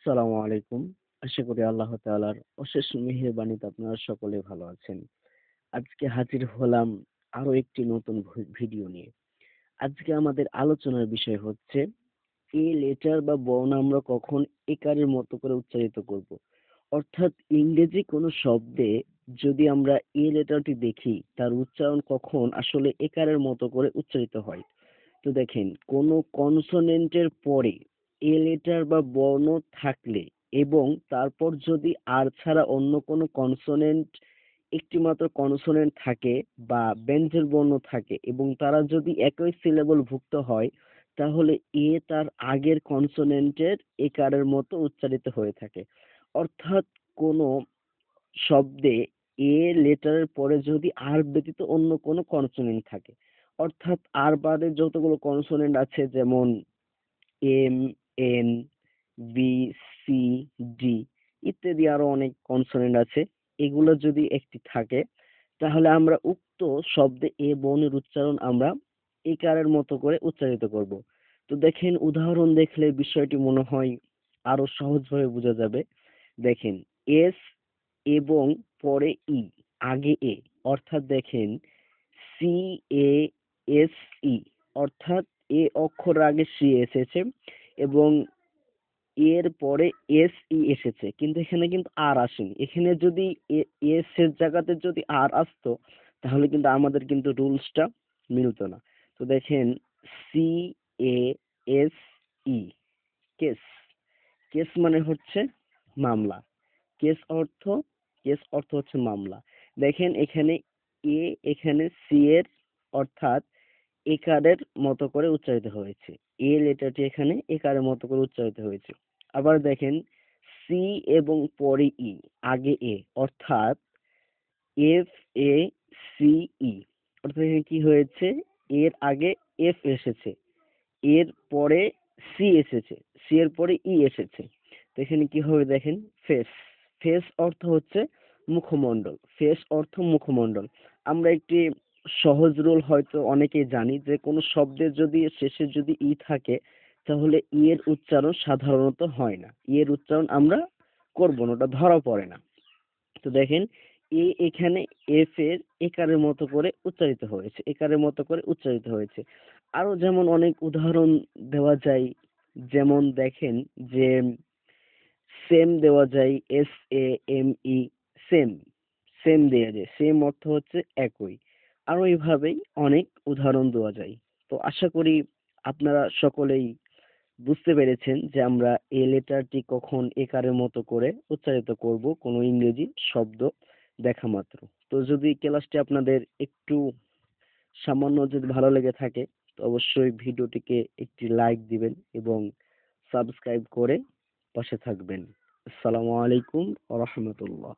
আসসালামু আলাইকুম। আশা করি আল্লাহ তাআলার অশেষ মেহেরবানিতে আপনারা সকলে ভালো আছেন। আজকে হাজির হলাম আরো একটি নতুন ভিডিও নিয়ে। আজকে আমাদের আলোচনার বিষয় হচ্ছে এ লেটার বা বর্ণ আমরা কখন একারের মতো করে উচ্চারিত করব। অর্থাৎ ইংরেজি কোনো শব্দে যদি আমরা এ লেটারটি দেখি তার উচ্চারণ কখন আসলে একারের মতো করে উচ্চারিত হয়। তো দেখেন কোনো কনসোনেন্টের পরে এ লেটার বা বর্ণ থাকলে এবং তারপর যদি আর ছাড়া অন্য কোনো কনসোনেন্ট একটি মাত্র কনসোনেন্ট থাকে বা ব্যঞ্জন বর্ণ থাকে এবং তারা যদি একই সিলেবল ভুক্ত হয় তাহলে এ তার আগের কনসোনেন্টের একারের মতো উচ্চারিত হয়ে থাকে। অর্থাৎ কোনো শব্দে এ লেটারের পরে যদি আর ব্যতীত অন্য কোনো কনসোনেন্ট থাকে, অর্থাৎ আর বাদে যতগুলো কনসোনেন্ট আছে যেমন M, N, B, C, D ইত্যাদি আরো অনেক কনসোনেন্ট আছে। এগুলো যদি একটি থাকে তাহলে আমরা উক্ত শব্দে এ বর্ণের উচ্চারণ আমরা একারের মতো করে উচ্চারিত করব। তো দেখেন উদাহরণ দেখলে বিষয়টি মনে হয় আরো সহজভাবে বোঝা যাবে। দেখেন এস এবং পরে ই, আগে এ, অর্থাৎ দেখেন সি এ এস ই, অর্থাৎ এ অক্ষর আগে সি এসেছে এবং এর পরে এস ই এসেছে, কিন্তু এখানে কিন্তু আর আসেনি। এখানে যদি এস এর জায়গাতে যদি আর আসতো তাহলে কিন্তু আমাদের কিন্তু রুলসটা মিলতো না। তো দেখেন C A S E, case. Case মানে হচ্ছে মামলা। কেস অর্থ, কেস অর্থ হচ্ছে মামলা। দেখেন এখানে এ, এখানে সি এর অর্থাৎ একারের মতো করে উচ্চারিত হয়েছে। এ লেটারটি এখানে একারের মতো করে উচ্চারিত হয়েছে। আবার দেখেন সি এবং পরে ই, আগে এ, অর্থাৎ এফ এ সি ই, অর্থাৎ এখানে কি হয়েছে, এর আগে এফ এসেছে, এর পরে সি এসেছে, সি এর পরে ই এসেছে। তো এখানে কি হবে দেখেন ফেস। ফেস অর্থ হচ্ছে মুখমণ্ডল। ফেস অর্থ মুখমণ্ডল। আমরা একটি সহজ রুল হয়তো অনেকেই জানি যে কোনো শব্দের যদি শেষে যদি ই থাকে তাহলে ই এর উচ্চারণ সাধারণত হয় না, ই এর উচ্চারণ আমরা করব না, ওটা ধরা পড়ে না। তো দেখেন এ এখানে এফ এর একারের মতো করে উচ্চারিত হয়েছে, একারের মতো করে উচ্চারিত হয়েছে। আরো যেমন অনেক উদাহরণ দেওয়া যায়, যেমন দেখেন যে সেম দেওয়া যায়, S A M E, same. Same দেওয়া যায়, সেম অর্থ হচ্ছে একই। আরো এইভাবেই অনেক উদাহরণ দেওয়া যায়। তো আশা করি আপনারা সকলেই বুঝতে পেরেছেন যে আমরা এ লেটারটি কখন একারের মতো করে উচ্চারিত করব কোনো ইংরেজি শব্দ দেখা মাত্র। তো যদি ক্লাসটি আপনাদের একটু সামান্য যদি ভালো লেগে থাকে তো অবশ্যই ভিডিওটিকে একটি লাইক দিবেন এবং সাবস্ক্রাইব করে পাশে থাকবেন। আসসালামু আলাইকুম ওয়া রাহমাতুল্লাহ।